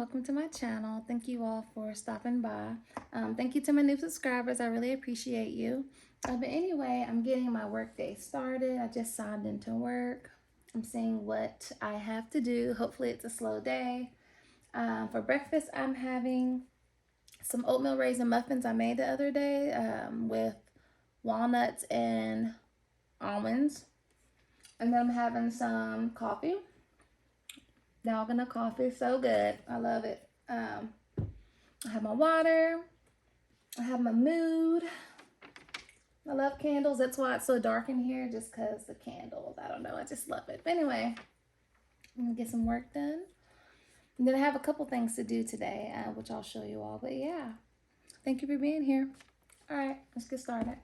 welcome to my channel. Thank you all for stopping by. Thank you to my new subscribers. I really appreciate you. But anyway, I'm getting my work day started. I just signed into work. I'm seeing what I have to do. Hopefully it's a slow day. For breakfast, I'm having some oatmeal raisin muffins I made the other day with walnuts and almonds. And then I'm having some coffee. Dalgona coffee, so good. I love it. I have my water. I have my mood. I love candles. That's why it's so dark in here, just because the candles. I don't know. I just love it. But anyway, I'm going to get some work done. And then I have a couple things to do today, which I'll show you all. But yeah, thank you for being here. All right, let's get started.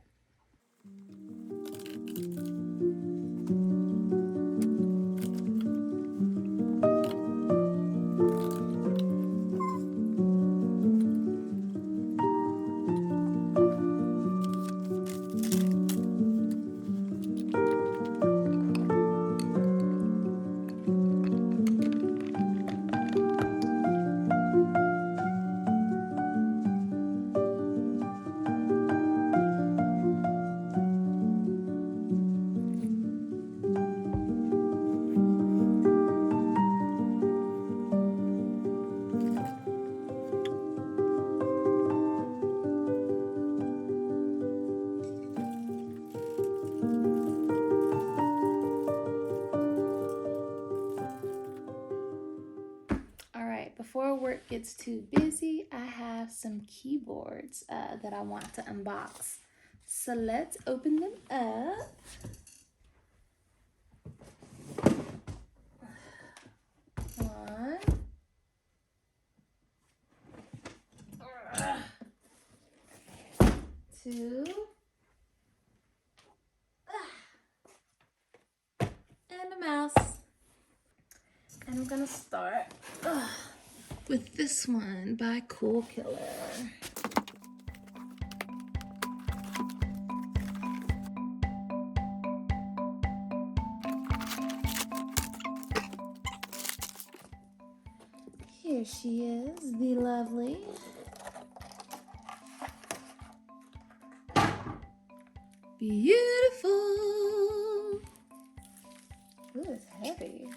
Before work gets too busy, I have some keyboards that I want to unbox. So let's open them up. One. Two. And a mouse. And I'm gonna start with this one by Coolkiller. Here she is, the lovely. Beautiful. Ooh, it's heavy.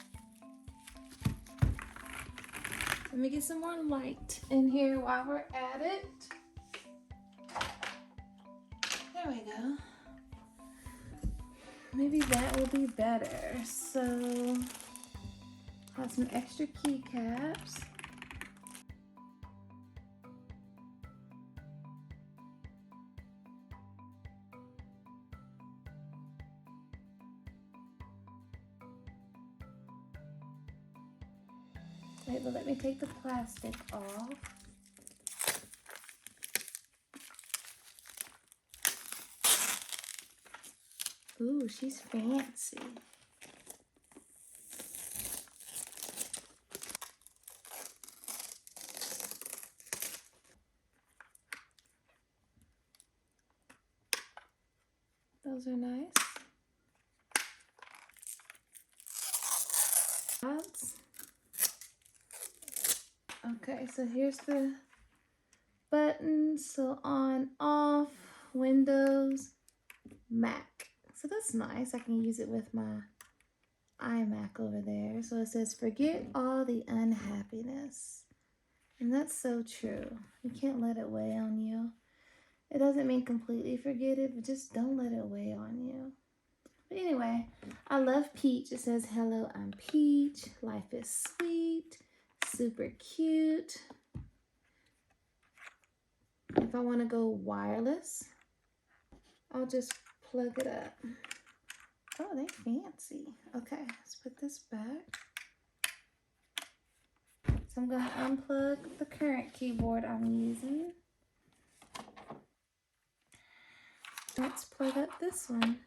Let me get some more light in here while we're at it. There we go. Maybe that will be better. So, have some extra keycaps. Wait, but let me take the plastic off. Ooh, she's fancy. Those are nice. Okay, so here's the buttons. So on, off, Windows, Mac. So that's nice. I can use it with my iMac over there. So it says, forget all the unhappiness. And that's so true. You can't let it weigh on you. It doesn't mean completely forget it, but just don't let it weigh on you. But anyway, I love Peach. It says, hello, I'm Peach. Life is sweet. Super cute. If I want to go wireless, I'll just plug it up. Oh, they're fancy. Okay, let's put this back. So I'm going to unplug the current keyboard I'm using. Let's plug up this one.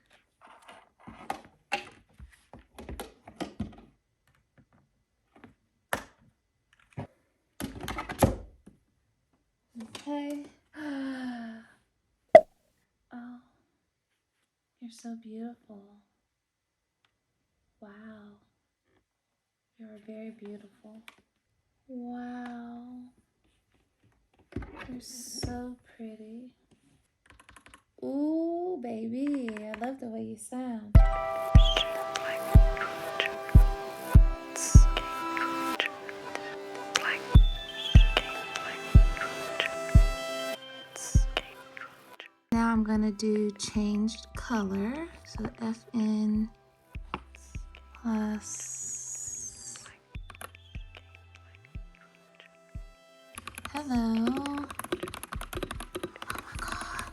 Okay. Oh, you're so beautiful. Wow. You're very beautiful. Wow. You're so pretty. Ooh, baby. I love the way you sound. Now I'm gonna do changed color. So FN plus. Hello. Oh my God.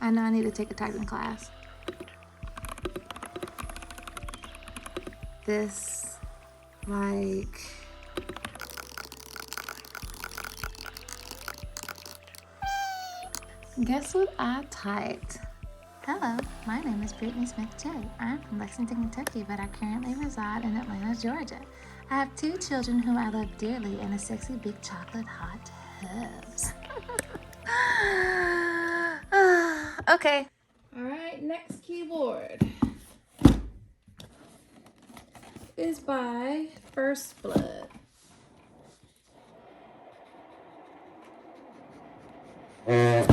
I know I need to take a typing class. This, like, guess what I typed? Hello, my name is Brittany Smith J. I'm from Lexington, Kentucky, but I currently reside in Atlanta, Georgia. I have 2 children whom I love dearly and a sexy big chocolate hot tubs. Okay. All right, next keyboard is by FirstBlood. Oh,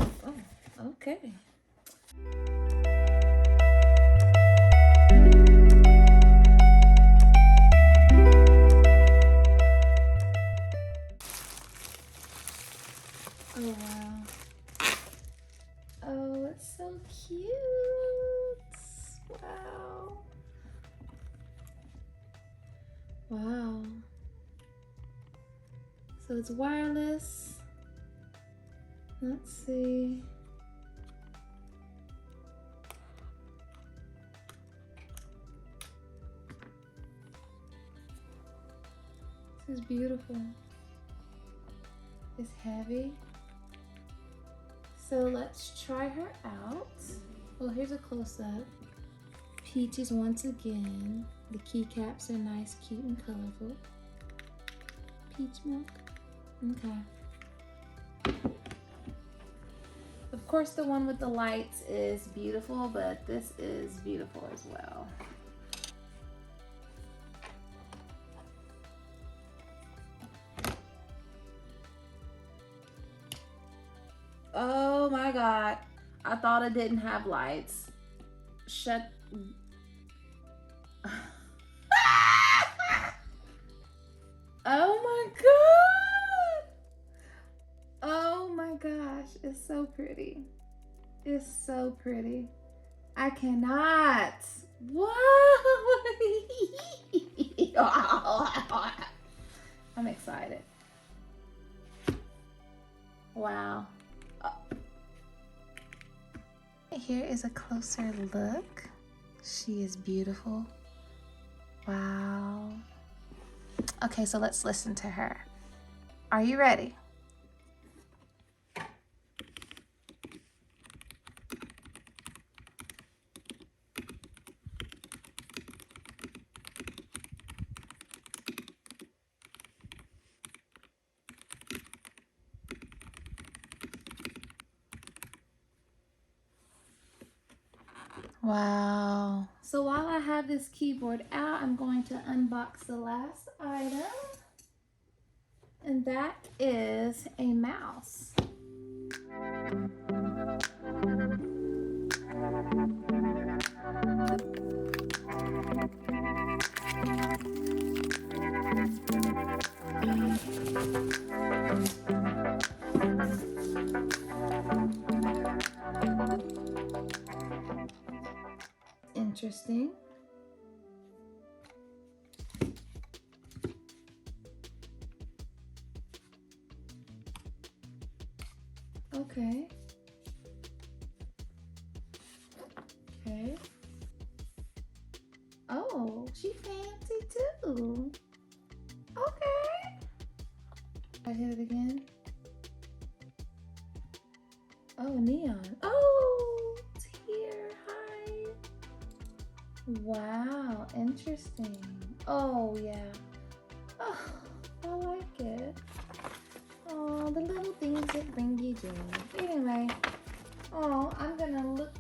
okay. Oh, wow. Oh, it's so cute. Wow. Wow. So it's wireless. Let's see. This is beautiful. It's heavy. So let's try her out. Well, here's a close-up. Peaches once again. The keycaps are nice, cute, and colorful. Peach milk. Okay. Of course, the one with the lights is beautiful, but this is beautiful as well. Oh my God. I thought it didn't have lights. Shut. Oh my God. Oh my gosh. It's so pretty. It's so pretty. I cannot. What? I'm excited. Wow. Here is a closer look. She is beautiful. Wow. Okay, so let's listen to her. Are you ready? Wow. So while I have this keyboard out, I'm going to unbox the last item. And that is a mouse. Interesting. Okay. Okay. Oh, she fancy too. Okay. I hit it again. Oh, neon. Oh, it's here. Hi. Wow, interesting. Oh, yeah. Oh, I like it. Oh, the little things that bring you joy. Anyway, oh, I'm gonna look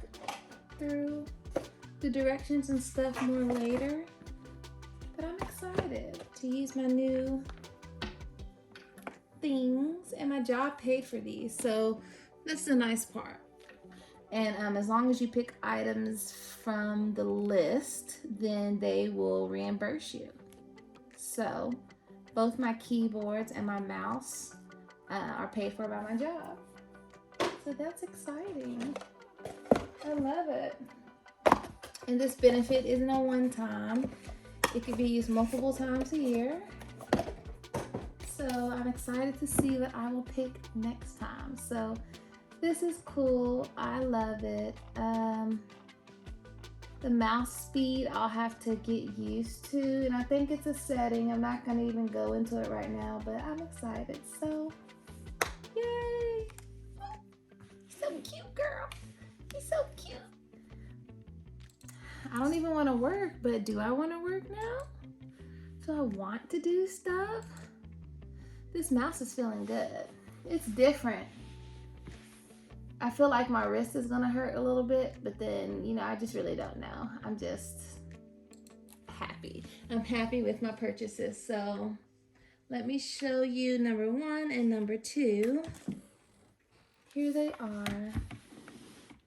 through the directions and stuff more later. But I'm excited to use my new things, and my job paid for these, so that's the nice part. And as long as you pick items from the list, then they will reimburse you. So both my keyboards and my mouse are paid for by my job. So that's exciting. I love it. And this benefit isn't a one-time. It could be used multiple times a year. So I'm excited to see what I will pick next time. So this is cool. I love it. The mouse speed I'll have to get used to, and I think it's a setting. I'm not gonna even go into it right now, but I'm excited. So yay! So cute, girl. He's so cute. I don't even want to work, but do I want to work now? Do I want to do stuff? This mouse is feeling good. It's different. I feel like my wrist is gonna hurt a little bit, but then, you know, I just really don't know. I'm just happy. I'm happy with my purchases. So let me show you number 1 and number 2. Here they are.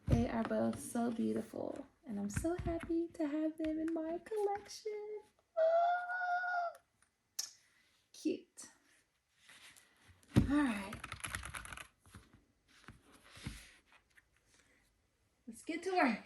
They are both so beautiful, and I'm so happy to have them in my collection. Oh, cute. All right. Let's get to work.